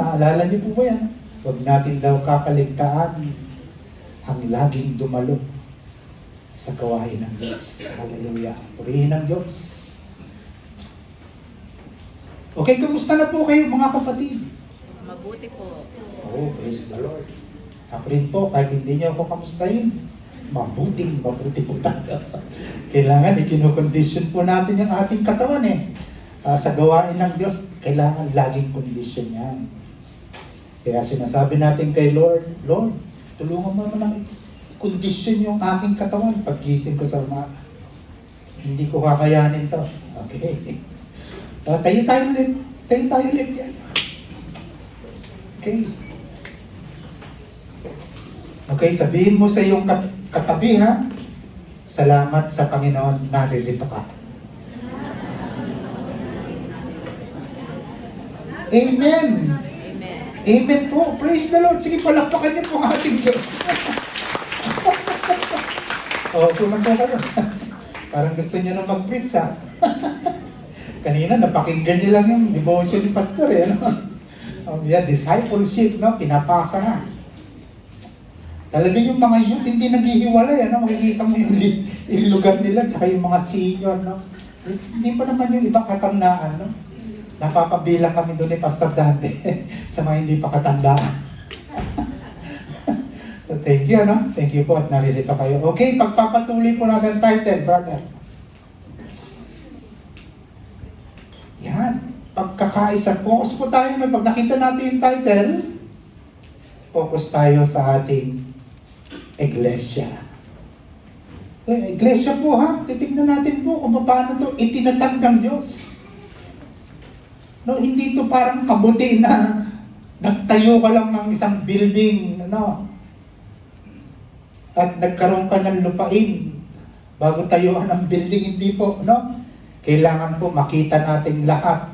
naalala niyo po ba yan? Huwag natin daw kakaligtaan ang laging dumalo sa gawain ng Diyos. Hallelujah. Purihin ng Diyos. Okay, kumusta na po kayo mga kapatid? Mabuti po. Oh, praise the Lord. Ako rin po, kahit hindi niyo ako kamustahin, mabuti po tayo. Kailangan ikinukondisyon po natin yung ating katawan sa gawain ng Diyos, kailangan laging kondisyon yan. Kaya sinasabi natin kay Lord, Lord, tulungan mo naman kondisyon yung aking katawan paggising ko sa umaga. Hindi ko kakayanin to. Okay. Tayo ulit yan. Okay. Okay, sabihin mo sa iyong katabi ha, salamat sa Panginoon, naririto ka. Amen. Amen. Amen po. Praise the Lord. Sige, palakpakan niyo po ang ating Diyos. Punan po kayo. Parang gusto niyo na mag-preach ha. Kanina, napakinggan niyo lang yung devotion ni Pastor discipleship, no? Pinapasa na. Talaga yung mga youth, hindi naghihiwalay, makikita mo yung lugar nila, tsaka yung mga senior, no? Hindi pa naman yung iba katandaan, no? Napapabilang kami doon ni Pastor Dante sa mga hindi pa katandaan. So, thank you, no? Thank you po at naririto kayo. Okay, pagpapatuloy po natin title, brother. Yan. Pagkakaisa. Focus po tayo na pag nakita natin yung title, focus tayo sa ating iglesia. Iglesia po ha, titignan natin po kung paano ito itinatag ng Diyos. No, hindi ito parang kabuti na nagtayo ka lang ng isang building, at nagkaroon ka ng lupain bago tayuan ng building, hindi po, Kailangan po makita natin lahat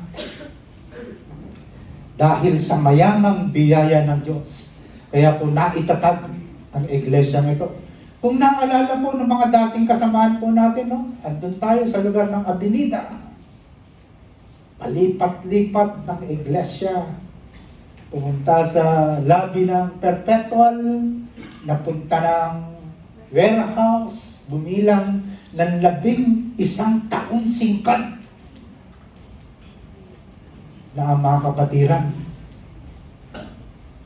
dahil sa mayamang biyaya ng Diyos. Kaya po naitatag ang iglesia ito. Kung naalala po ng mga dating kasamaan po natin, andun tayo sa lugar ng Avenida. Palipat-lipat ng iglesia. Pumunta sa lobby ng Perpetual, napunta ng warehouse, bumilang ng 11 taon singkat na mga kapatiran.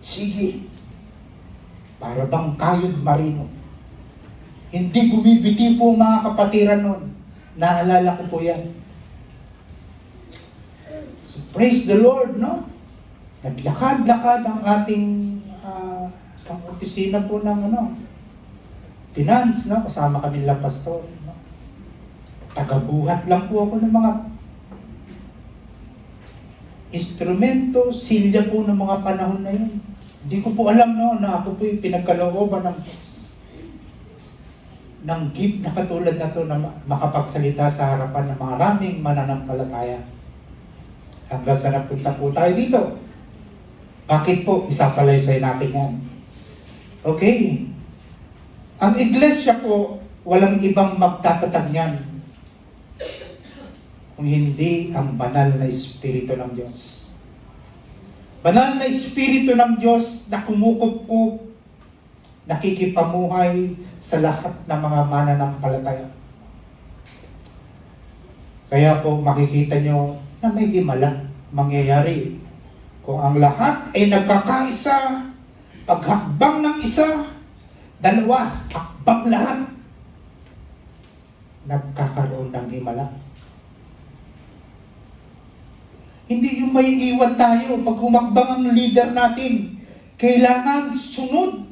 Sige, para bang kayod marino. Hindi bumibiti po mga kapatiran nun. Naalala ko po yan. So, praise the Lord, no? Naglakad-lakad ang ating ang opisina po ng finance, no? Kasama kami lang pastor, no? Tagabuhat lang po ako ng mga instrumento, silya po ng mga panahon na yun. Hindi ko po alam, na ako po yung pinagkalooban ng gift na katulad na to na makapagsalita sa harapan ng maraming mananampalataya. Hanggang sa napunta po tayo dito. Bakit po? Isasalaysay natin yan. Okay. Ang iglesia po, walang ibang magtatatag niyan kung hindi ang banal na Espiritu ng Diyos. Banal na Espiritu ng Diyos na kumukup-kup, nakikipamuhay sa lahat ng mga mananampalataya. Kaya po makikita nyo na may himala mangyayari. Kung ang lahat ay nagkakaisa, paghakbang ng isa, dalawa, hakbang lahat, nagkakaroon ng himala. Hindi yung may iwan tayo pag humakbang ang leader natin. Kailangan sunod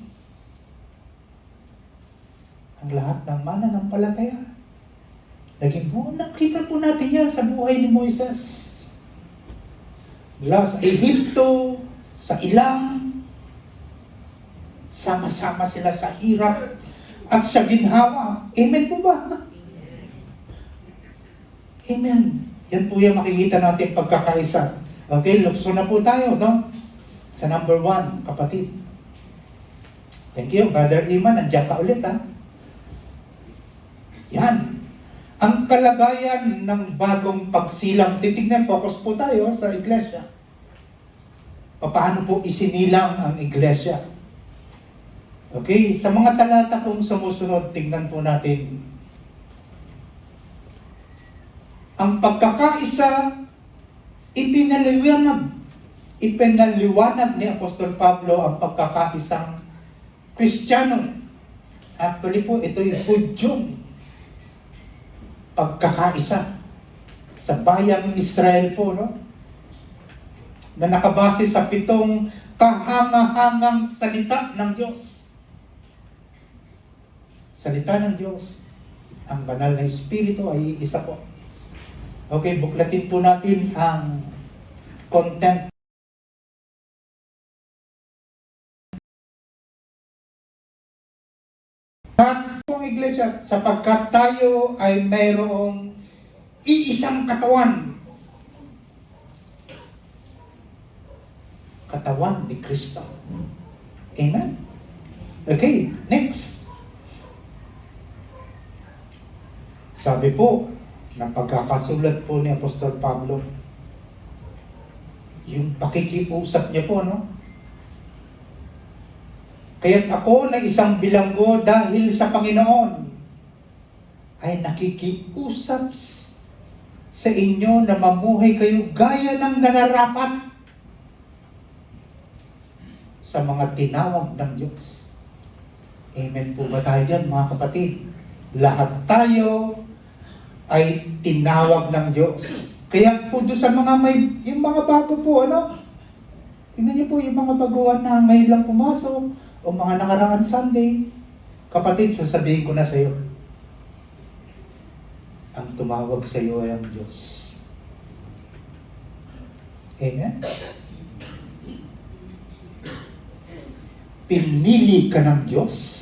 ang lahat ng mananampalataya. Naging buo, nakita po natin yan sa buhay ni Moises. Mula sa Ehipto, sa ilang, sama-sama sila sa hirap at sa ginhawa. Amen po ba? Amen. Yan po yung makikita natin pagkakaisa. Okay, lukso na po tayo, sa number 1, kapatid. Thank you, Brother Iman. Nandiyan ka ulit, Yan. Ang kalagayan ng bagong pagsilang, titignan, focus po tayo sa iglesia. paano po isinilang ang iglesia. Okay, sa mga talata pong sumusunod, tingnan po natin. Ang pagkakaisa, ipinaliwanag ni Apostol Pablo ang pagkakaisang Kristiyano. Actually po, ito yung Hudyong pagkakaisa sa bayang Israel po, no? Na nakabase sa 7 kahangahangang salita ng Diyos. Salita ng Diyos. Ang banal na Espiritu ay isa po. Okay, buklatin po natin ang content. At po ang iglesia, sapagkat tayo ay mayroong iisang katawan. Katawan ni Kristo. Amen? Okay, next. Sabi po, ng pagkakasulat po ni Apostol Pablo, yung pakikiusap niya po, no? Kaya't ako na isang bilanggo dahil sa Panginoon ay nakikiusap sa inyo na mamuhay kayo gaya ng nararapat sa mga tinawag ng Diyos. Amen po ba tayo dyan, mga kapatid? Lahat tayo ay tinawag ng Diyos. Kaya po doon sa mga yung mga bago po, ano? Tingnan niyo po yung mga baguhan na ngayon lang pumasok o mga nakaraang Sunday. Kapatid, sasabihin ko na sa iyo, ang tumawag sa iyo ay ang Diyos. Amen? Pinili ka ng Diyos.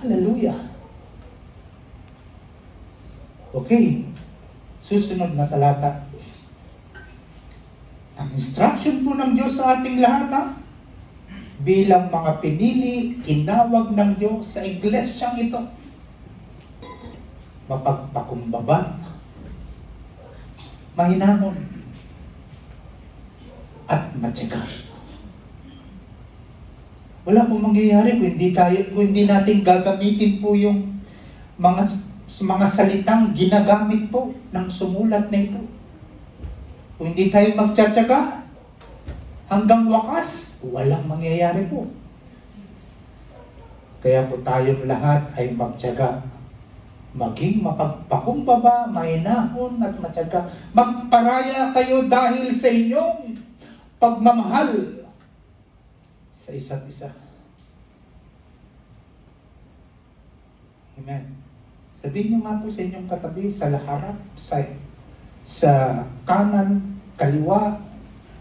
Hallelujah. Okay. Susunod na talata. Ang instruction po ng Diyos sa ating lahat, ha? Bilang mga pinili, tinawag ng Diyos sa iglesyang ito. Mapagpakumbaba. Mahinahon. At matyaga. Wala pong mangyayari kung hindi natin gagamitin po yung mga salitang ginagamit po ng sumulat na ito. Kung hindi tayo magtsatsaga hanggang wakas, walang mangyayari po. Kaya po tayong lahat ay magtyaga. Maging mapagpakumbaba, mahinahon at matyaga. Magparaya kayo dahil sa inyong pagmamahal sa isa't isa. Amen. Sabihin niyo nga po sa inyong katabi, sa harap, sa kanan, kaliwa,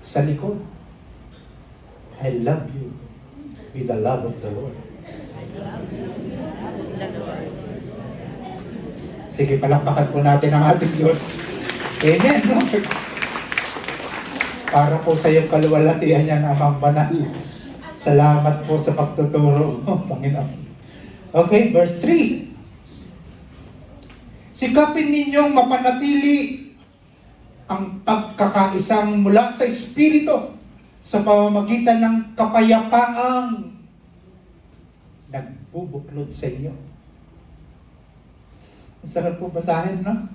sa likod. I love you with the love of the Lord. Sige, palakpakan po natin ang ating Diyos. Amen. Para po sa iyong kaluwalhatian niya na amang banal. Salamat po sa pagtuturo, Panginoon. Okay, verse 3. Sikapin ninyong mapanatili ang pagkakaisang mula sa Espiritu sa pamamagitan ng kapayapaang nagbubuklod sa inyo. Ang sarap po basahin, no?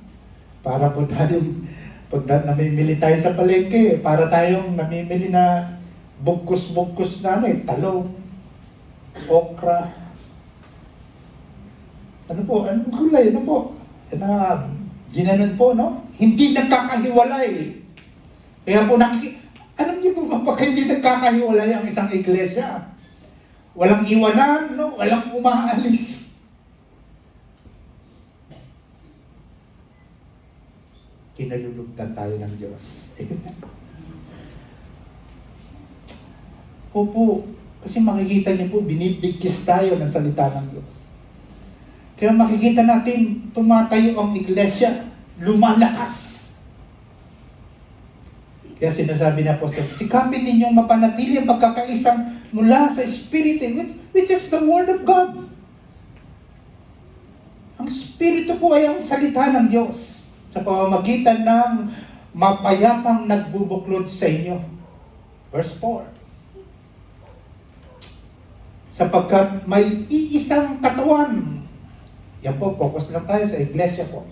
Para po tayong, pag namimili tayo sa palengke, para tayong namimili na bugkus-bugkus na talong, okra, ano po, anong gulay, ano po, na ginanon po, no? Hindi nagkakahiwalay. Kaya po alam niyo po ba, pag hindi nagkakahiwalay ang isang iglesia, walang iwanan, no? Walang umaalis. Kinalulugtan tayo ng Diyos. Opo, kasi makikita niyo po, binibigkis tayo ng salita ng Diyos. Kaya makikita natin, tumatayo ang iglesia, lumalakas. Kaya sinasabi na Apostol, sikapin ninyong mapanatili ang pagkakaisang mula sa Espiritu, which is the Word of God. Ang Espiritu po ay ang salita ng Diyos. sa pamamagitan ng mapayapang nagbubuklod sa inyo. Verse 4. Sapagkat may iisang katawan. Yan po, focus lang tayo sa iglesia po.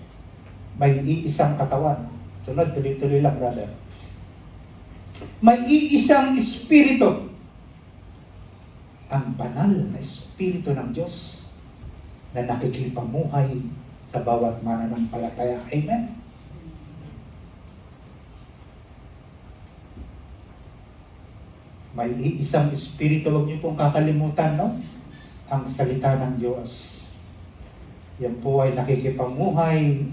May iisang katawan. Sunod, tuloy-tuloy lang, brother. May iisang espiritu. Ang banal na espiritu ng Diyos na nakikipamuhay sa bawat mananampalataya. Amen? May iisang espiritu, huwag niyo pong kakalimutan, no? Ang salita ng Diyos. Yan po ay nakikipamuhay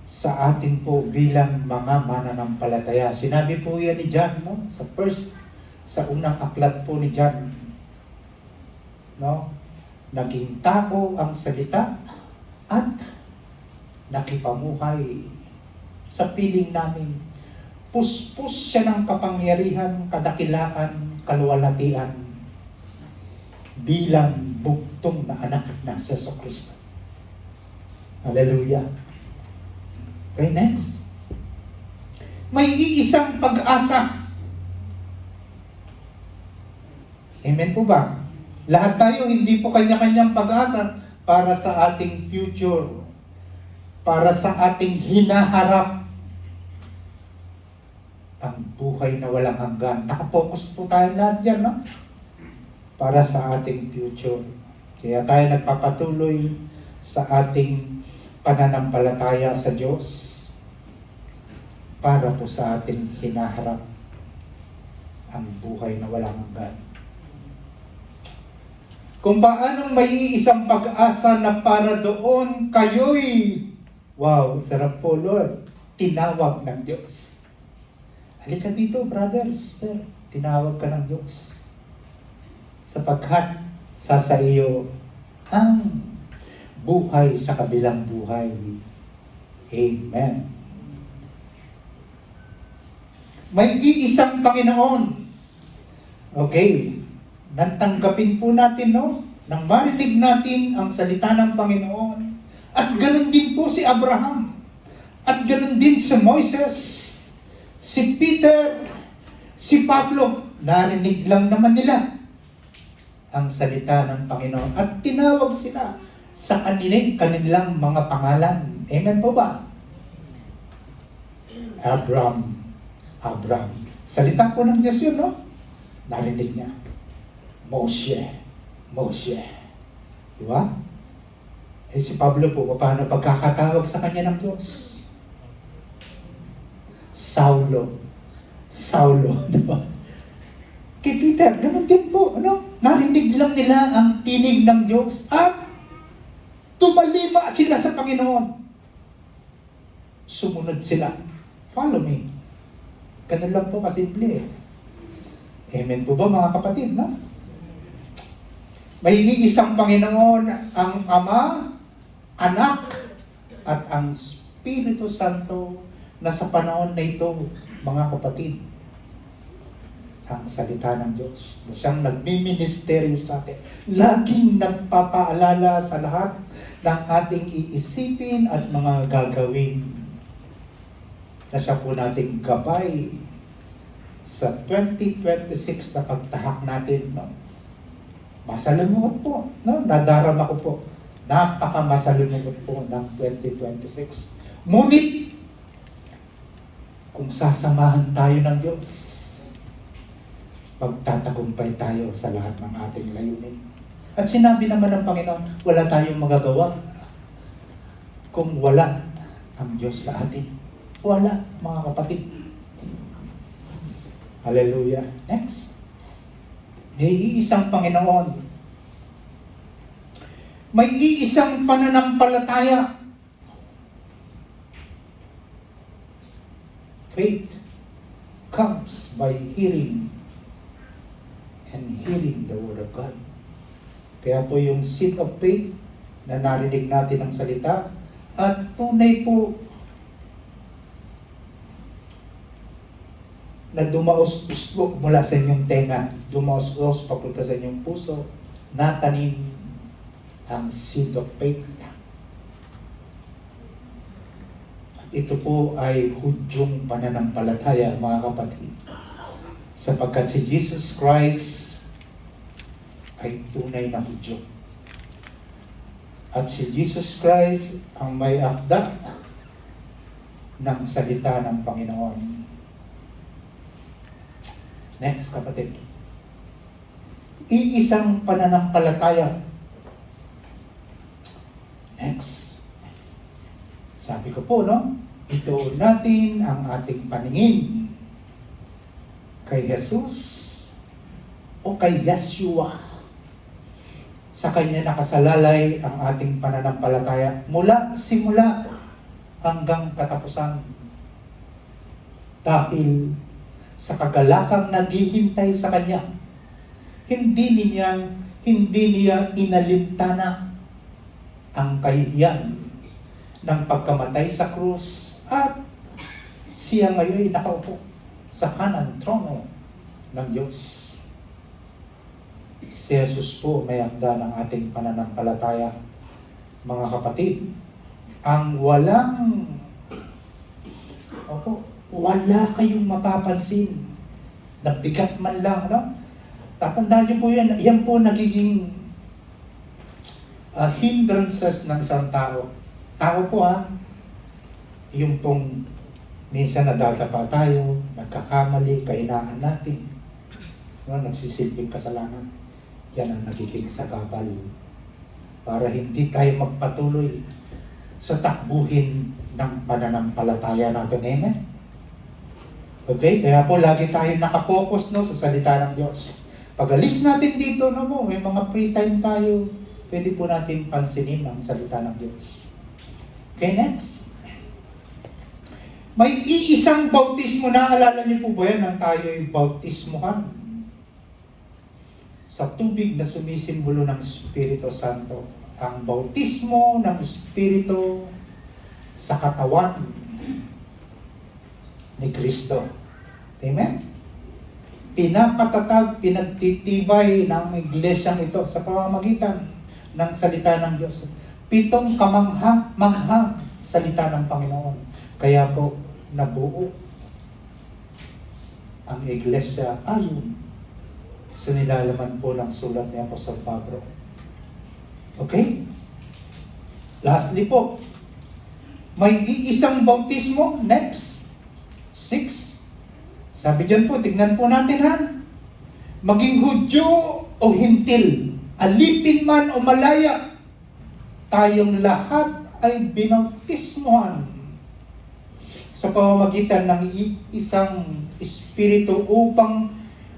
sa atin po bilang mga mananampalataya. Sinabi po yan ni John, no? Sa unang aklat po ni John, no? Naging tao ang salita at nakipamuhay sa piling namin. Puspos siya ng kapangyarihan, kadakilaan, kaluwalhatian bilang bugtong na anak ng Jesucristo. Hallelujah. Okay, next. May iisang pag-asa. Amen po ba? Lahat tayo hindi po kanya-kanyang pag-asa para sa ating future, para sa ating hinaharap. Ang buhay na walang hanggan. Nakapokus po tayo lahat dyan, no? Para sa ating future. Kaya tayo nagpapatuloy sa ating pananampalataya sa Diyos para po sa ating hinaharap ang buhay na walang hanggan. Kung paanong may isang pag-asa na para doon kayo'y, wow, sarap po Lord, tinawag ng Diyos. Halika dito, brother, sister, tinawag ka ng Diyos. Sapagkat sa iyo ang buhay sa kabilang buhay. Amen. May iisang Panginoon. Okay. Natanggapin po natin, no? Nang marinig natin ang salita ng Panginoon. At ganoon din po si Abraham. At ganoon din si Moises, si Peter, si Pablo. Narinig lang naman nila ang salita ng Panginoon. At tinawag sila sa kanilang mga pangalan. Amen po ba? Abraham. Salita po ng Diyos yun, no? Narinig niya. Moshe. Di ba? Eh si Pablo po, paano pagkakatawag sa kanya ng Diyos? Saulo. Di ba? Kay Peter, ganun din po, ano? Narinig lang nila ang tinig ng Diyos at tumalima sila sa Panginoon. Sumunod sila. Follow me. Ganun lang po kasimple eh. Amen po ba mga kapatid, no? May iisang Panginoon, ang Ama, Anak, at ang Espiritu Santo na sa panahon na ito, mga kapatid, ang salita ng Diyos na siyang nagmiministeryo sa atin. Laging nagpapaalala sa lahat ng ating iisipin at mga gagawin na siya po nating gabay sa 2026 na pagtahak natin, no? Masalimuot po, no? Nadarama ko po. Napaka-masalimuot po ng 2026. Ngunit, kung sasamahan tayo ng Diyos, pagtatagumpay tayo sa lahat ng ating layunin. At sinabi naman ng Panginoon, wala tayong magagawa kung wala ang Diyos sa atin. Wala, mga kapatid. Hallelujah. Next. May iisang Panginoon. May iisang pananampalataya. Faith comes by hearing and hearing the Word of God. Kaya po yung seed of faith na narinig natin ang salita at tunay po na dumaos-uslo mula sa inyong tenga, dumaos-us papunta sa inyong puso, natanim ang seed of faith. ito po ay Hudyong pananampalataya, mga kapatid. Sapagkat si Jesus Christ ay tunay na Hudyo. At si Jesus Christ ang may akda ng salita ng Panginoon. Next, kapatid. Iisang pananampalataya. Next. Sabi ko po, no? Ituon natin ang ating paningin kay Jesus o kay Yeshua. Sa Kanya nakasalalay ang ating pananampalataya mula simula hanggang katapusan. Dahil sa kagalakang naghihintay sa Kanya, hindi niya inalintana ang kahihiyan ng pagkamatay sa krus at siya ngayon nakaupo sa kanang trono ng Diyos. Si Jesus po may akda ng ating pananampalataya, mga kapatid. Ang wala kayong mapapansin na bigat man lang, no? Tatandaan niyo po yan po nagiging hindrances ng isang tao. Tao po yung pong minsan nadadapa tayo, nagkakamali, kahinaan natin, no? Nagsisilbing kasalanan. Yan ang nagiging sagabal para hindi tayo magpatuloy sa takbuhin ng pananampalataya natin. Amen? Okay? Kaya po lagi tayo nakapokus, no, sa salita ng Diyos. Pag alis natin dito, no, po, may mga free time tayo, pwede po natin pansinin ang salita ng Diyos. Okay, next. May iisang bautismo na, alala niyo po ba yan, nang tayo ay bautismuhan sa tubig na sumisimbolo ng Espiritu Santo. Ang bautismo ng Espiritu sa katawan ni Kristo. Amen? Pinapatatag, pinagtitibay ng iglesyang ito sa pamamagitan ng salita ng Diyos. 7 kamanghang salita ng Panginoon. Kaya po, nabuo ang iglesia ayon sa nilalaman po ng sulat ni Apostol Pablo. Okay? Lastly po, may iisang bautismo. Next. 6. Sabi dyan po, tignan po natin maging Hudyo o Hintil, alipin man o malaya, tayong lahat ay binautismuhan sa pamamagitan ng isang Espiritu upang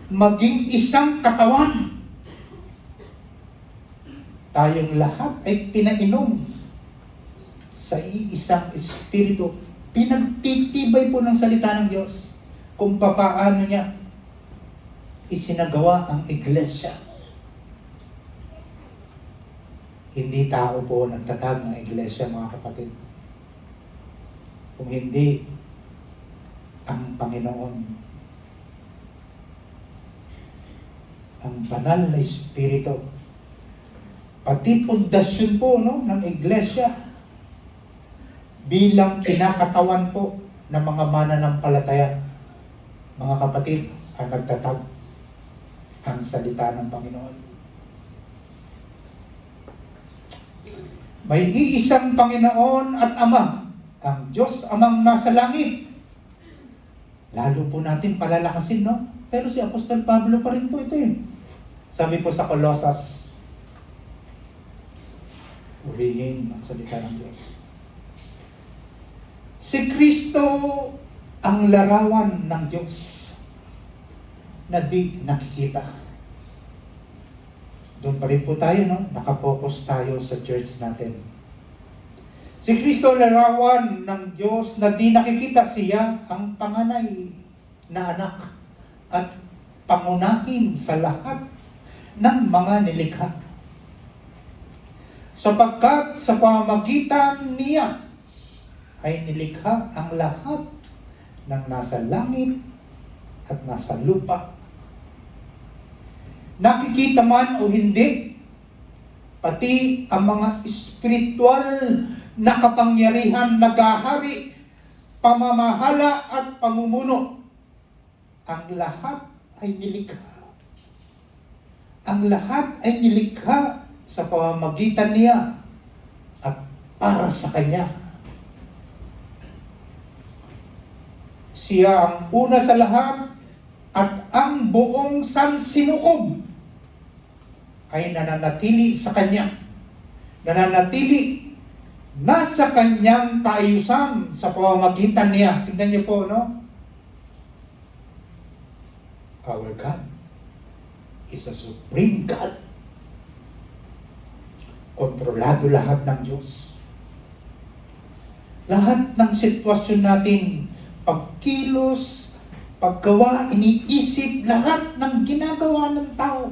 maging isang katawan. Tayong lahat ay pinainom sa iisang Espiritu. Pinagtitibay po ng salita ng Diyos kung papaano niya isinagawa ang iglesia. Hindi tao po nagtatag ng iglesia, mga kapatid. Kung hindi ang Panginoon, ang banal na Espiritu, pati pundasyon po, no, ng iglesia bilang kinakatawan po ng mga mananampalataya, mga kapatid, ang nagtatag ang salita ng Panginoon. May iisang Panginoon at Ama, ang Diyos Amang nasa langit. Lalo po natin palalakasin, no? Pero si Apostol Pablo pa rin po ito eh. Sabi po sa Colosas, purihin ang salita ng Diyos. Si Kristo ang larawan ng Diyos na di nakikita. Doon pa rin po tayo, no? Nakapokus tayo sa church natin. Si Kristo larawan ng Diyos na di nakikita. Siya ang panganay na anak at pangunahin sa lahat ng mga nilikha. Sapagkat sa pamamagitan niya ay nilikha ang lahat ng nasa langit at nasa lupa. Nakikita man o hindi, pati ang mga espiritual na kapangyarihan nagahari pamamahala at pamumuno. Ang lahat ay nilikha. Ang lahat ay nilikha sa pamamagitan niya at para sa Kanya. Siya ang una sa lahat at ang buong sansinukob ay nananatili sa Kanya. Nananatili nasa Kanyang kaayusan sa pamamagitan niya. Tingnan niyo po, no? Our God is a supreme God. Kontrolado lahat ng Diyos. Lahat ng sitwasyon natin, pagkilos, paggawa, iniisip, lahat ng ginagawa ng tao.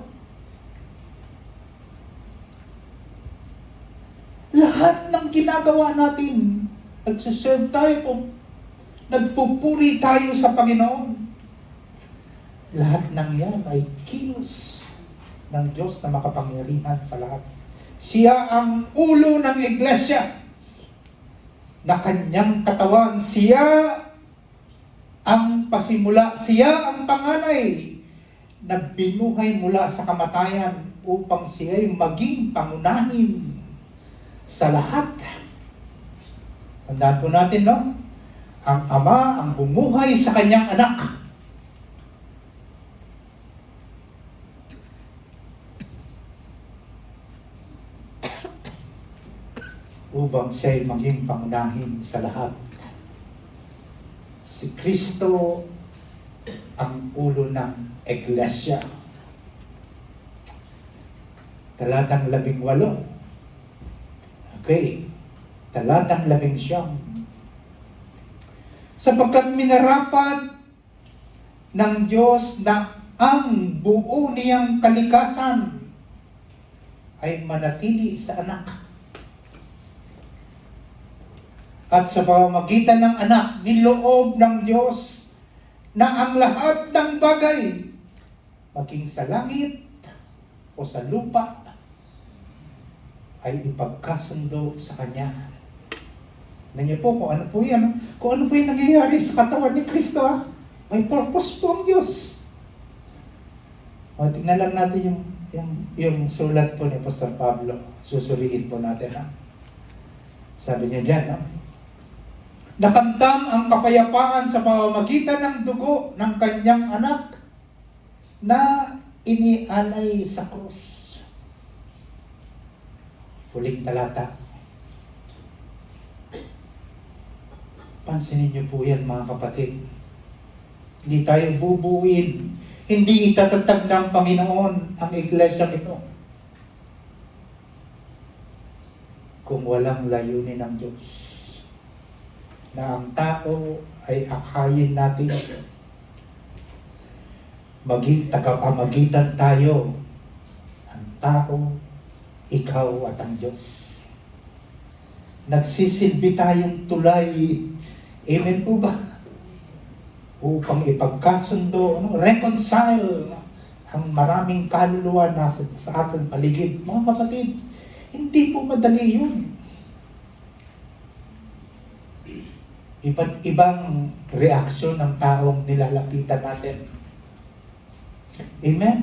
Lahat ng ginagawa natin, nagsiserve tayo po, nagpupuri tayo sa Panginoon. Lahat ng yan ay kilos ng Diyos na makapangyarihan sa lahat. Siya ang ulo ng iglesia na Kanyang katawan. Siya ang pasimula. Siya ang panganay na binuhay mula sa kamatayan upang siya'y maging pangunahin sa lahat. Tandaan po natin, no? Ang Ama ang bumuhay sa Kanyang anak. Upang siya'y maging pangunahin sa lahat. Si Kristo ang ulo ng iglesia. Talatang 18. Okay. Talatang 19. Sapagkat minarapat ng Diyos na ang buo niyang kalikasan ay manatili sa anak. At sa pamamagitan ng anak, niloob ng Diyos na ang lahat ng bagay, maging sa langit o sa lupa, ay ipagkasundo sa Kanya. Nandiyo po kung ano po yan. Kung ano po yung nangyayari sa katawan ni Kristo. May purpose po ang Diyos. O, tingnan lang natin yung sulat po ni Pastor Pablo. Susuriin po natin. Sabi niya dyan, nakamtam ang kapayapaan sa pamamagitan ng dugo ng Kanyang anak na inialay sa krus. Huling talata. Pansinin niyo po yan, mga kapatid. Hindi tayo bubuuin. Hindi itatatag ng Panginoon ang iglesia nito kung walang layunin ng Diyos. Na ang tao ay akayin natin maging tagapamagitan tayo. Ang tao, ikaw at ang Diyos. Nagsisilbi tayong tulay. Amen po ba? Upang ipagkasundo, reconcile ang maraming kaluluwa na sa ating paligid. Mga kapatid, hindi po madali yun. Iba't ibang reaksyon ng taong nilalapitan natin. Amen?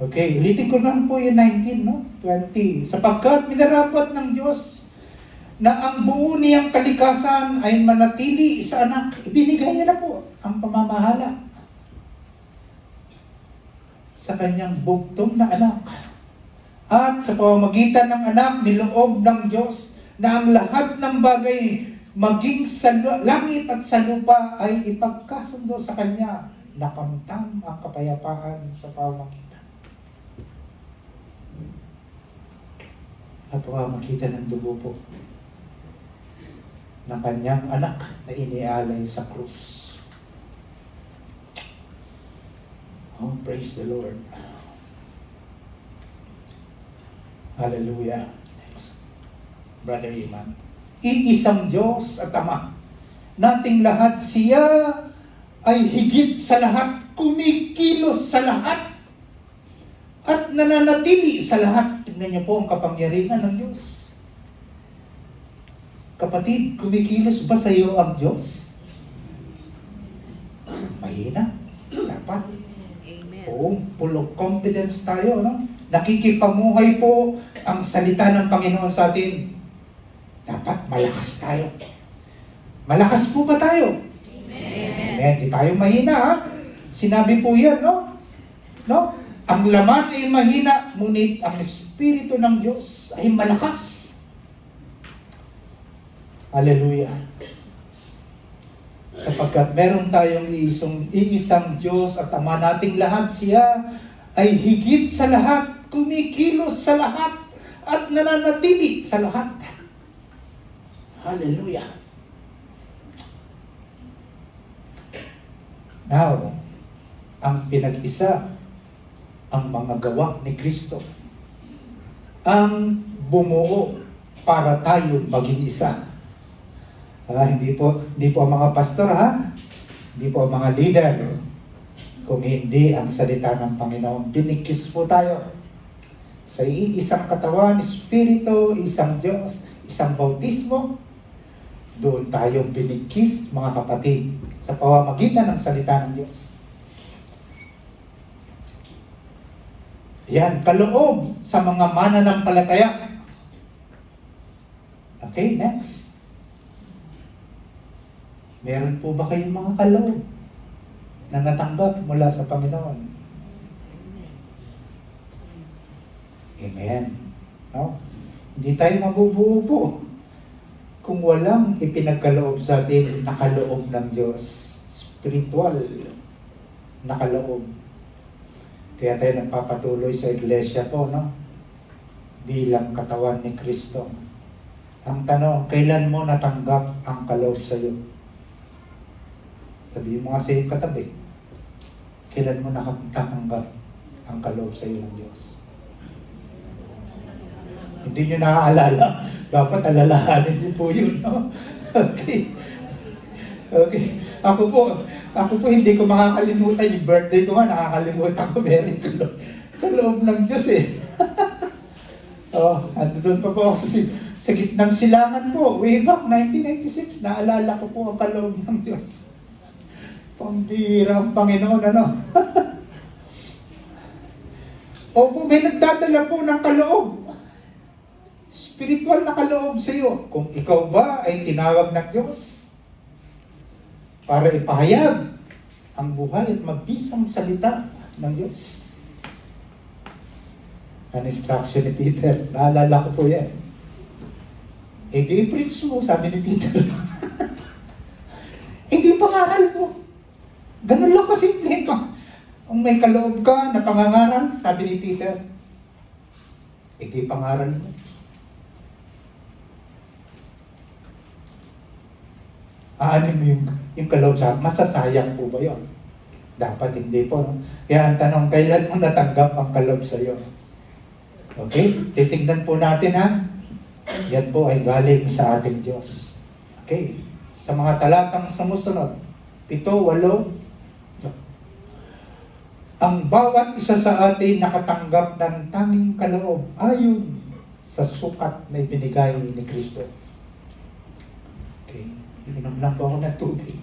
Okay, ulitin ko lang po yung 19, 20. Sapagkat minarapat ng Diyos na ang buo niyang kalikasan ay manatili sa anak. Ibinigay niya na po ang pamamahala sa Kanyang bugtong na anak. At sa pamamagitan ng anak, niloob ng Diyos na ang lahat ng bagay maging sa langit at sa lupa ay ipagkasundo sa Kanya. Nakamtam ang kapayapaan sa pamamagitan. At pamamagitan ng dugo po ng Kanyang anak na inialay sa krus. Oh, praise the Lord. Hallelujah. Next. Brother Iman. Iisang Diyos at Ama. Nating lahat, siya ay higit sa lahat, kumikilos sa lahat, at nananatili sa lahat. Tignan niyo po ang kapangyarihan ng Diyos. Kapatid, kumikilos ba sa iyo ang Diyos? Mahina. Dapat. Amen. Oo, full of confidence tayo, no? Nakikipamuhay po ang salita ng Panginoon sa atin. Dapat malakas tayo. Malakas po ba tayo? Amen. Di tayo mahina, ha? Sinabi po yan, no? No? Ang laman ay mahina, ngunit ang Espiritu ng Diyos ay malakas. Hallelujah. Sapagkat meron tayong iisang Diyos at Ama nating lahat, siya ay higit sa lahat, kumikilos sa lahat, at nananatili sa lahat. Hallelujah. Now, ang pinag-isa, ang mga gawa ni Kristo, ang bumuo para tayo maging isa. Hindi po ang mga pastor, ha? Hindi po ang mga leader. Kung hindi ang salita ng Panginoon, binikis po tayo sa iisang katawan, Espiritu, isang Diyos, isang bautismo. Doon tayo binikis, mga kapatid, sa pamamagitan ng salita ng Diyos. Yan, kaloob sa mga mananampalataya. Okay, next. Meron po ba kayong mga kaloob na natanggap mula sa Panginoon? Amen. No? Hindi tayo mabubuo po kung walang ipinagkaloob sa atin, nakaloob ng Diyos. Spiritual, nakaloob. Kaya tayo nagpapatuloy sa iglesia po, no? Bilang katawan ni Kristo. Ang tanong, kailan mo natanggap ang kaloob sa iyo? Sabihin mo nga sa iyong katabi, kailan mo nakatanggap ang kaloob sa iyo ng Diyos? Hindi nyo naaalala. Dapat alalahanin niyo po yun, no? Okay. Okay. Ako po hindi ko makakalimutan yung birthday ko nga, nakakalimutan ko very kaloob ng Diyos eh. Andun pa po ako sa gitnang silangan po, way back 1996, naalala ko po ang kaloob ng Diyos. Pambira ang Panginoon, ano? Opo, may nagdadala po ng kaloob. Spiritual na kaloob sa iyo. Kung ikaw ba ay tinawag ng Diyos para ipahayag ang buhay at magbisang salita ng Diyos. Ang instruction ni Peter, naalala ko po yan. Di preach mo, sabi ni Peter. Di pangaral mo. Ganun lang kasimple. Kung may kaloob ka na pangangaral, sabi ni Peter, di pangaral mo. Ano mo yung kaloob sa masasayang po ba yun? Dapat hindi po. No? Kaya ang tanong, kailan mo natanggap ang kaloob sa iyo? Okay? Titignan po natin, ha? Yan po ay galing sa ating Diyos. Okay? Sa mga talatang sumusunod, 7, 8, ang bawat isa sa atin nakatanggap ng tanging kaloob ayon sa sukat na ibinigay ni Kristo. Okay? Inom lang po ako ng tubig.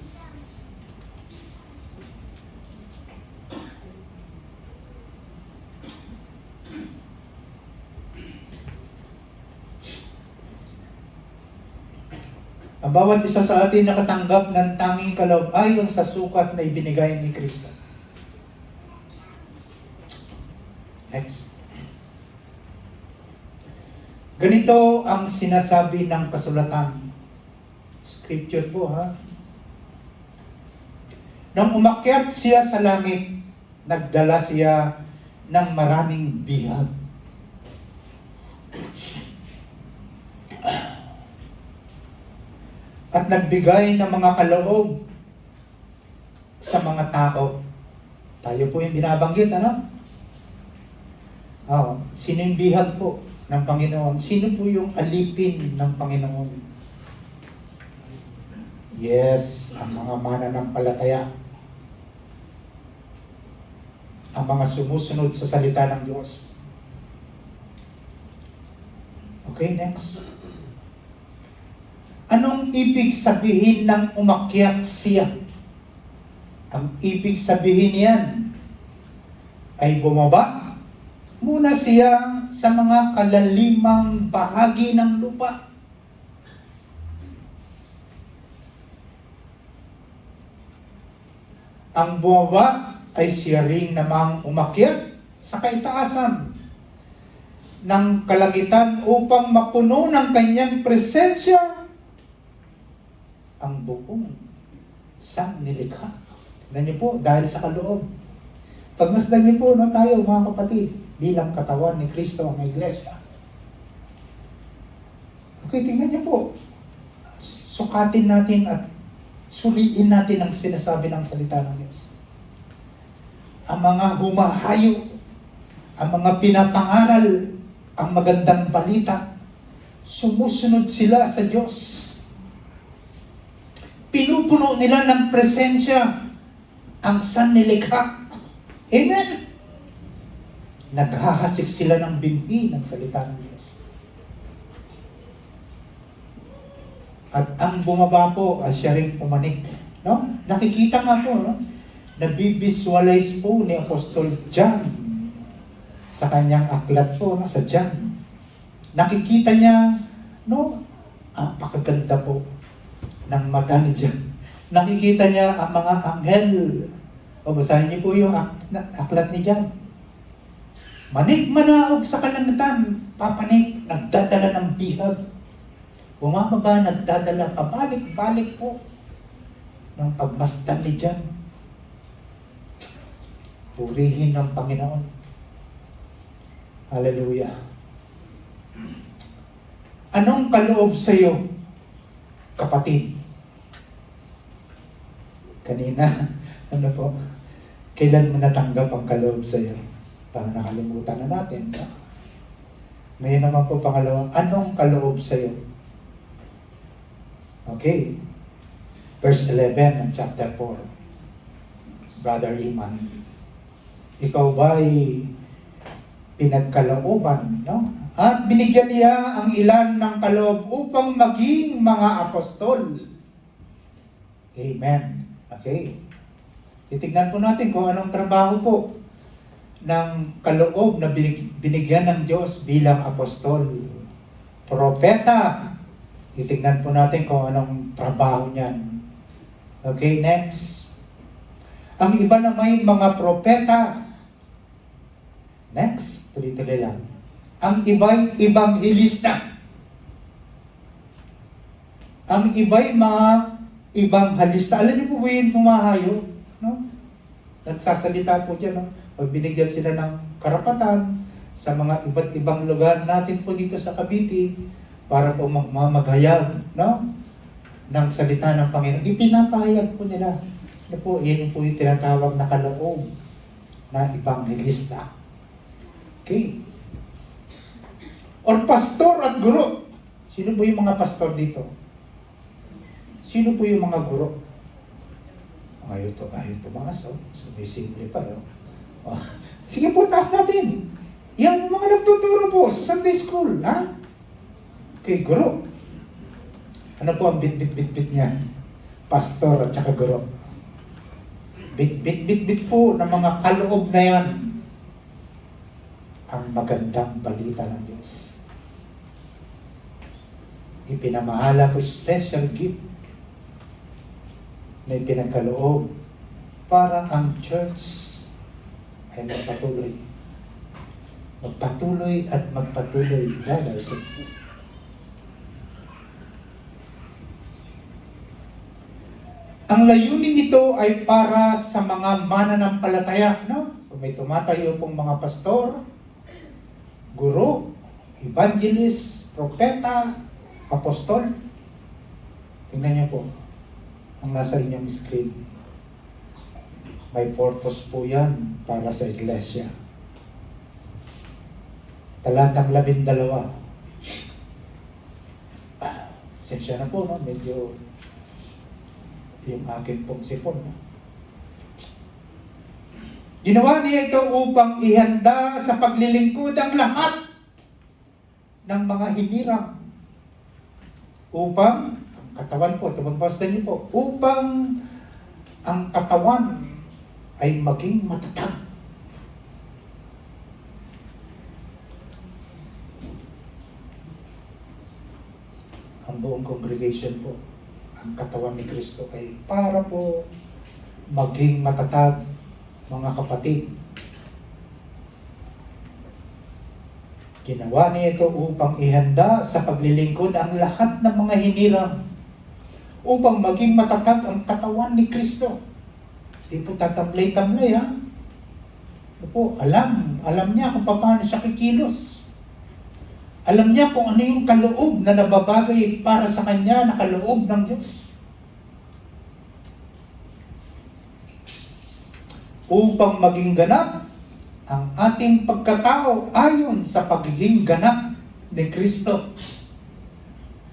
Ang bawat isa sa atin nakatanggap ng tanging kaloob ayon sa sukat na ibinigay ni Kristo. Next. Ganito ang sinasabi ng kasulatan. Scripture po, ha? Nang umakyat siya sa langit, nagdala siya ng maraming bihag. At nagbigay ng mga kaloob sa mga tao. Tayo po yung binabanggit, ano? Sino yung bihag po ng Panginoon? Sino po yung alipin ng Panginoon? Yes, ang mga mananampalataya. Ang mga sumusunod sa salita ng Diyos. Okay, next. ibig sabihin ng umakyat siya? Ang ibig sabihin niyan ay bumaba muna siya sa mga kalalimang bahagi ng lupa. Ang bumaba ay siya rin namang umakyat sa kaitaasan ng kalangitan upang mapuno ng kanyang presensya ang buong sanlilikha. Tignan niyo po, dahil sa kaloob. Pagmasdan niyo po, no, tayo mga kapatid, bilang katawan ni Kristo ang iglesia. Okay, tingnan niyo po. Sukatin natin at suliin natin ang sinasabi ng salita ng Diyos. Ang mga humahayo, ang mga pinapangaral, ang magandang balita, sumusunod sila sa Diyos. Pinupuno nila ng presensya ang sanlilikha. Amen! Naghahasik sila ng binhi ng salita ng Diyos. At ang bumaba po, siya rin pumanik. No? Nakikita nga po, no? Nabivisualize po ni Apostol John sa kanyang aklat po, no? Sa John. Nakikita niya, no? Napakaganda po ng mata ni John. Nakikita niya ang mga anghel. O basahin niyo po yung aklat ni John. Manik manaog sa kalangitan, papanik, nagdadala ng bihag. Bumababa, nagdadala, pabalik-balik po ng pagmasdan ni John. Purihin ng Panginoon. Hallelujah. Anong kaloob sa iyo, kapatid? Kanina, ano po, kailan mo natanggap ang kaloob sa iyo? Parang nakalimutan na natin. No? Ngayon naman po pangalawa, anong kaloob sa iyo? Okay. Verse 11 ng chapter 4. Brother Iman, ikaw ba'y pinagkalooban, no? At binigyan niya ang ilan ng kaloob upang maging mga apostol. Amen. Okay. Titignan po natin kung anong trabaho po ng kaloob na binigyan ng Diyos bilang apostol. Propeta. Titignan po natin kung anong trabaho niyan. Okay, next. Ang iba na may mga propeta. Next, tuloy-tuloy lang. Ang iba'y ibanghelista. Ang iba'y mga ibanghelista. Alam niyo po ba yung tumahayo? No? Nagsasalita po dyan. No? Pag binigyan sila ng karapatan sa mga iba't ibang lugar natin po dito sa Cavite para po maghayag, no? Ng salita ng Panginoon. Ipinapahayag po nila. Ano po, yan po yung tinatawag na kaloob na ibanghelista. Okay. Or pastor at guro. Sino po yung mga pastor dito? Sino po yung mga guro? Ayaw tumaas, oh. So, may simple pa, oh. Oh. Sige po, taas natin. Yan yung mga nagtuturo po sa Sunday school, ha? Okay, guro. Ano po ang bit-bit-bit-bit niya? Pastor at saka guro. Bit-bit-bit-bit po ng mga kaloob na yan. Ang magandang balita ng Diyos. Ipinamahala ko special gift na ipinagkaloob para ang church ay magpatuloy. Magpatuloy at magpatuloy, brothers and sisters. Ang layunin nito ay para sa mga mananampalataya, no? Kung may tumatayo pong mga pastor, guro, evangelist, propeta, apostol. Tingnan niyo po ang nasa inyong screen. May purpose po yan para sa iglesia. Talatang 12. Sensya na po, no? Medyo yung akin pong sipon. No? Ginawa niya ito upang ihanda sa paglilingkod ang lahat ng mga hinirang upang ang katawan po, tumagpasdan niyo po, upang ang katawan ay maging matatag. Ang buong congregation po, ang katawan ni Kristo ay para po maging matatag, mga kapatid. Ginawa niya ito upang ihanda sa paglilingkod ang lahat ng mga hinirang upang maging matatag ang katawan ni Kristo. Di po tatamlay-tamlay, ha? Ano po, alam niya kung paano siya kikilos. Alam niya kung ano yung kaloob na nababagay para sa kanya na kaloob ng Diyos. Upang maging ganap ang ating pagkatao ayon sa pagiging ganap ni Kristo.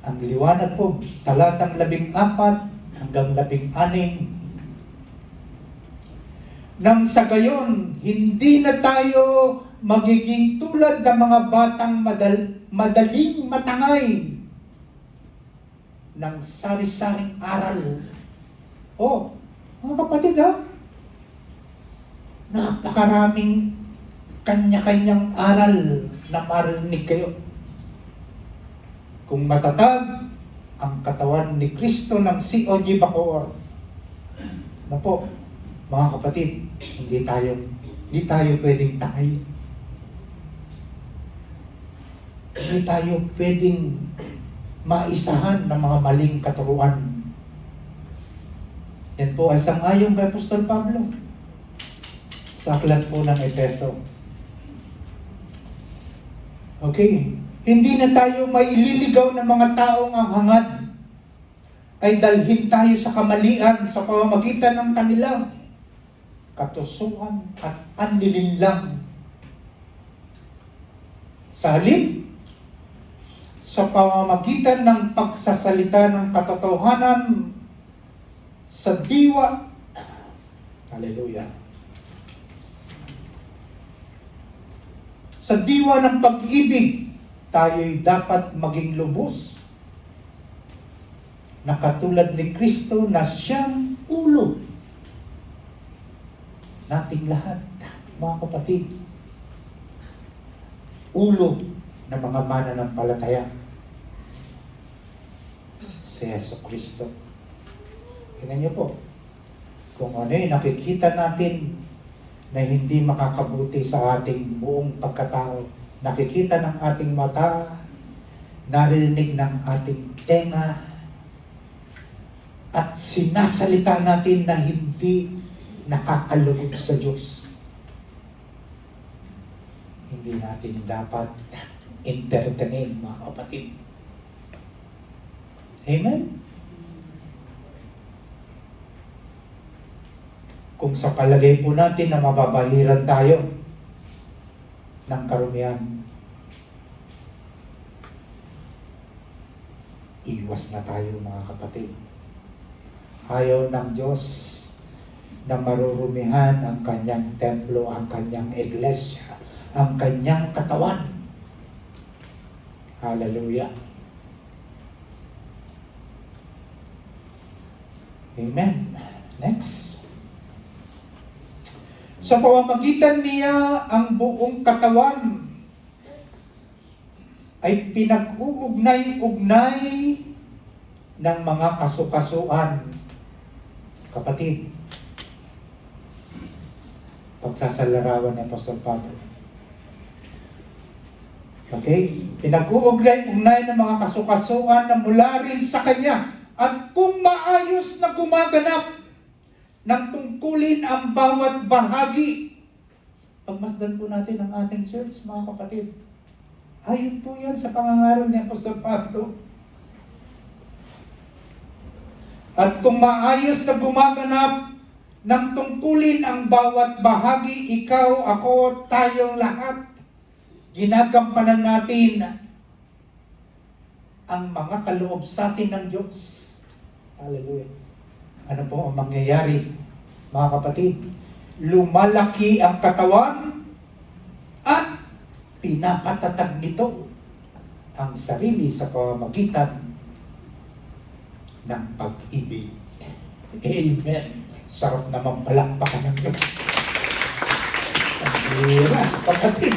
Ang liwanag po, talatang 14 hanggang 16. Nang sa gayon, hindi na tayo magiging tulad ng mga batang madaling matangay ng sari-saring aral. Oh, mga kapatid, ha? Napakaraming kanya-kanyang aral na marinig kayo. Kung matatag ang katawan ni Kristo ng COG Bacoor, na po, mga kapatid, hindi tayo pwedeng tangay. Hindi tayo pwedeng maisahan ng mga maling katuruan. Yan po ay sang-ayon kay Apostol Pablo sa aklat po ng Efeso. Okay, hindi na tayo maililigaw ng mga taong ang hangad ay dalhin tayo sa kamalian sa pamamagitan ng kanilang katusuan at panlilinlang. Sa halip, sa pamamagitan ng pagsasalita ng katotohanan sa diwa. Hallelujah. Sa diwa ng pag-ibig, tayo'y dapat maging lubos na katulad ni Kristo na siyang ulo nating lahat, mga kapatid. Ulo ng mga mananampalataya, si Yesu Kristo. Tingnan niyo po, kung ano yung nakikita natin na hindi makakabuti sa ating buong pagkatao. Nakikita ng ating mata, naririnig ng ating tenga, at sinasalita natin na hindi nakakalugod sa Diyos. Hindi natin dapat entertainin, mga kapatid. Amen? Kung sa palagay po natin na mababahiran tayo ng karumihan, iwas na tayo, mga kapatid. Ayaw ng Diyos na marurumihan ang kanyang templo, ang kanyang iglesia, ang kanyang katawan. Hallelujah. Amen. Next. Sa pamamagitan niya, ang buong katawan ay pinag-uugnay-ugnay ng mga kasukasuan. Kapatid, pagsasalarawan ni Apostol Pablo. Okay? Pinag-uugnay-ugnay ng mga kasukasuan na mula rin sa kanya. At kung maayos na gumaganap ng tungkulin ang bawat bahagi. Pagmasdan po natin ang ating church, mga kapatid. Ayon po yan sa pangangaral ni Apostol Pablo. At kung maayos na gumaganap ng tungkulin ang bawat bahagi, ikaw, ako, tayong lahat, ginagampanan natin ang mga kaloob sa atin ng Diyos. Hallelujah. Ano po ang mangyayari, mga kapatid? Lumalaki ang katawan at pinapatatag nito ang sarili sa pamamagitan ng pag-ibig. Amen. Sarap naman palakpakan ng Diyos. Ang hira, kapatid.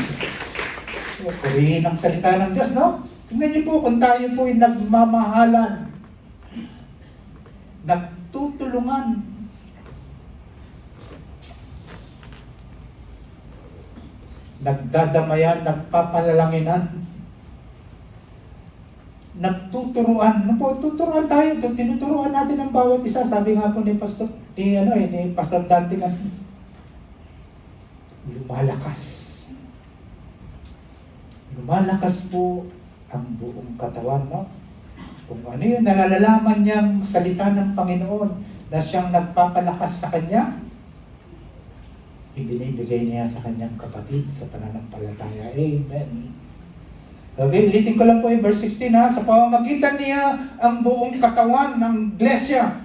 Purihin ang salita ng Diyos, no? Tingnan niyo po kung tayo po ay nagmamahalan, nagtutulungan, nagdadamayan, nagpapalalanginan, nagtuturuan. Ano po, tuturuan tayo. Tinuturuan natin ang bawat isa. Sabi nga po ni Pastor, ni Pastor Dante nga, lumalakas. Lumalakas po ang buong katawan, no? Kung ano yun, nalalaman niyang salita ng Panginoon na siyang nagpapalakas sa kanya, ibinibigay niya sa kanyang kapatid sa pananampalataya. Amen. Okay, ulitin ko lang po yung verse 16 ha. Sa pamamagitan niya, ang buong katawan ng iglesia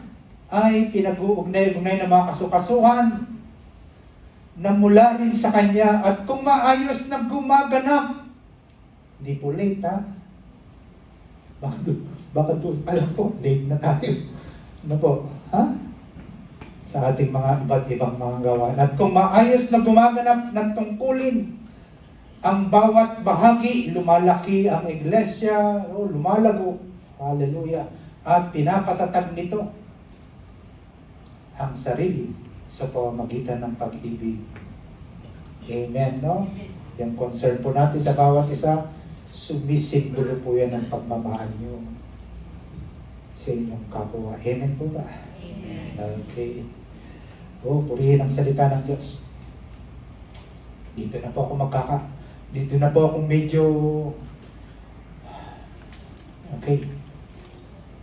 ay pinag-uugnay-ugnay ng mga kasukasuhan na mula rin sa kanya at kung maayos na gumaganap, hindi po late ha. Baka doon pala po, late na tayo. Ano po? Ha? Sa ating mga iba't ibang mga gawa. At kung maayos na gumaganap ng tungkulin, ang bawat bahagi, lumalaki ang iglesia, lumalago, hallelujah, at pinapatatag nito ang sarili sa pamamagitan ng pag-ibig. Amen, no? Yung concern po natin sa bawat isa, sumisimbolo po yan ng pagmamahal nyo sa inyong kapwa. Amen po ba? Amen. Okay. Purihin ang salita ng Diyos. Dito na po akong medyo okay.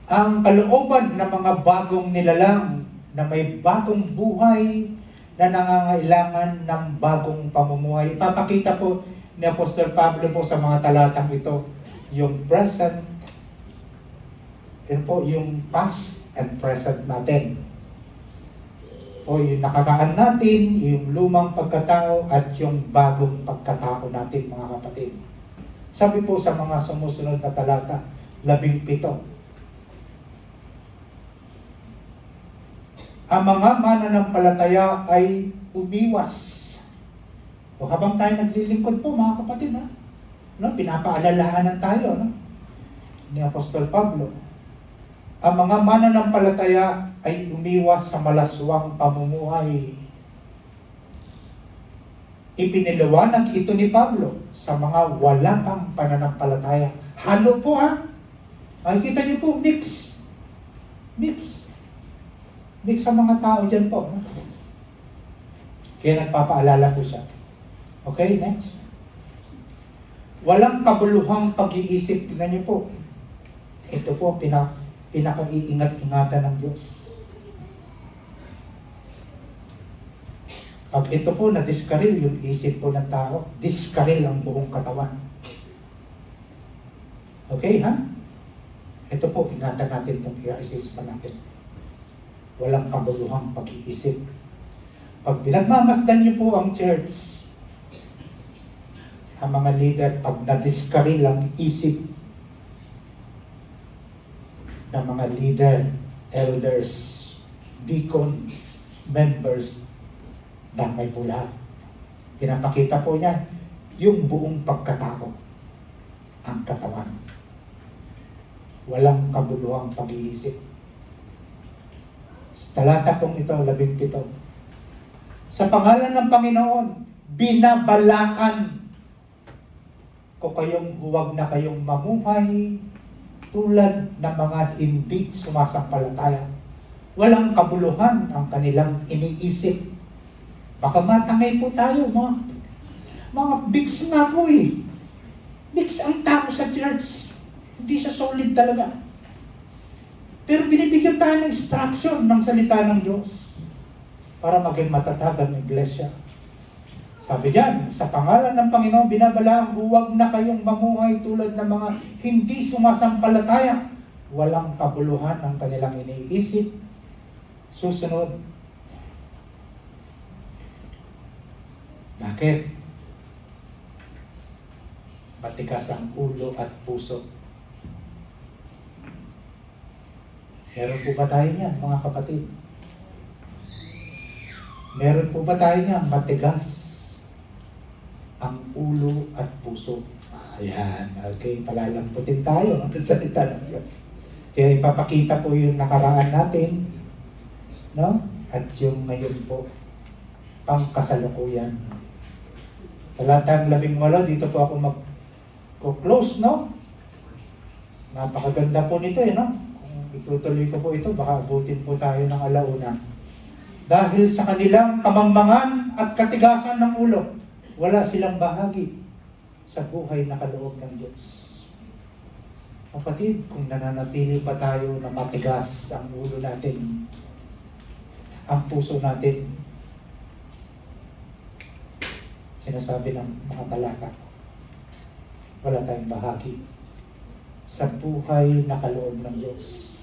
Ang kalooban ng mga bagong nilalang na may bagong buhay na nangangailangan ng bagong pamumuhay. Ipapakita po ni Apostol Pablo po sa mga talatang ito yung present, yun po, yung past and present natin. O yung nakakaan natin, yung lumang pagkatao at yung bagong pagkatao natin, mga kapatid. Sabi po sa mga sumusunod na talata, 17. Ang mga mananampalataya ay umiwas. O habang tayo naglilingkod po, mga kapatid, ha? No, pinapaalalahanan tayo, no? Ni Apostol Pablo. Ang mga mananampalataya ay umiwas sa malaswang pamumuhay. Ipiniliwanag ito ni Pablo sa mga wala pang pananampalataya. Halo po ha. Makikita niyo po, mix. Mix. Mix sa mga tao dyan po. No? Kaya nagpapaalala po siya. Okay, next. Walang kabuluhang pag-iisip. Tingnan niyo po. Ito po, pinaka-iingat-ingatan ng Diyos. Pag ito po na-discarril yung isip po ng tao, discarril ang buong katawan. Okay, ha? Ito po, ingatan natin itong i-isipan natin. Walang kabuluhang pag-iisip. Pag pinagmamasdan niyo po ang church, ang mga leader, pag na-discarril ang isip ng mga leader, elders, deacon, members, damay po lahat. Pinapakita po niya yung buong pagkatao, ang katawan. Walang kabuluhang pag-iisip. Talata pong ito, 17. Sa pangalan ng Panginoon, binabalakan ko kayong huwag na kayong mamuhay tulad ng mga hindi sumasampalataya. Walang kabuluhan ang kanilang iniisip. Baka matangay po tayo, mga bigs nga po eh. Bigs ang tao sa church. Hindi siya solid talaga. Pero binibigyan tayo ng instruction ng salita ng Diyos para maging matatag ang iglesia. Sabi diyan, sa pangalan ng Panginoon, binabalaan, huwag na kayong mamuhay tulad ng mga hindi sumasampalataya. Walang kabuluhan ang kanilang iniisip. Susunod. Bakit? Matigas ang ulo at puso. Meron po ba tayo niyan, mga kapatid? Meron po ba tayo niyan, matigas ang ulo at puso? Ayan, okay, palalamputin tayo ang salita ng Diyos. Kaya ipapakita po yung nakaraan natin, no? At yung ngayon po, pangkasalukuyan. Talatang 18, dito po ako mag-close, no? Napakaganda po nito, no? Kung itutuloy ko po ito, baka abutin po tayo ng alauna. Dahil sa kanilang kamangmangan at katigasan ng ulo, wala silang bahagi sa buhay na kaloob ng Diyos. Kapatid, kung nananatili pa tayo na matigas ang ulo natin, ang puso natin, sinasabi ng mga talata, wala tayong bahagi sa buhay na kaloob ng Diyos.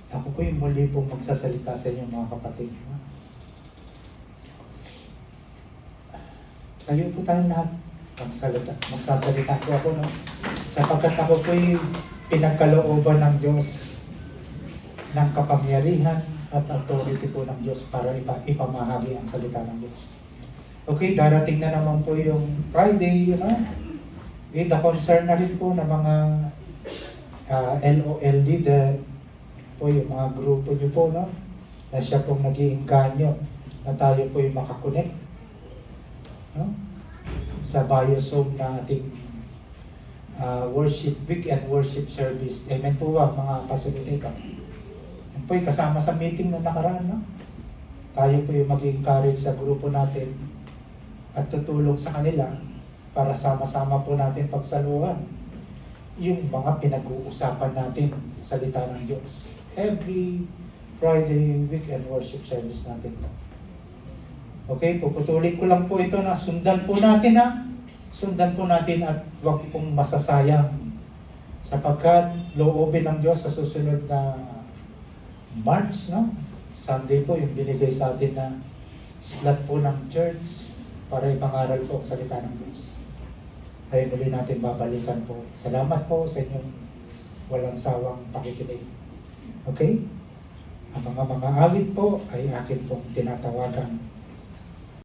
Ako po yung muli pong magsasalita sa inyo, mga kapatid. Tayo po tayong lahat magsasalita po ako, no? Sapagkat ako po yung pinagkalooban ng Diyos ng kapangyarihan at authority po ng Diyos para ipamahagi ang salita ng Diyos. Okay, darating na naman po yung Friday, you know? The concern na rin po ng mga LOL leader po, yung mga grupo nyo po, no? Na siya pong nag-iinganyo na tayo po yung makakonect, no? Sa Biosome na ating worship week and worship service. Amen po ba, mga kasalita? Yan po yung kasama sa meeting nung nakaraan, no? Tayo po yung mag-encourage sa grupo natin at tutulong sa kanila para sama-sama po natin pagsaluhan yung mga pinag-uusapan natin sa salita ng Diyos. Every Friday weekend worship service natin. Okay, puputulin ko lang po ito na sundan po natin, ha. Sundan po natin at huwag pong masasayang sapagkat loobin ng Diyos sa susunod na March, no? Sunday po yung binigay sa atin na slot po ng church para ipangaral po ang salita ng Diyos. Ay muli natin babalikan po. Salamat po sa inyong walang sawang pakikinig. Okay? Ang mga awit po ay akin pong tinatawagan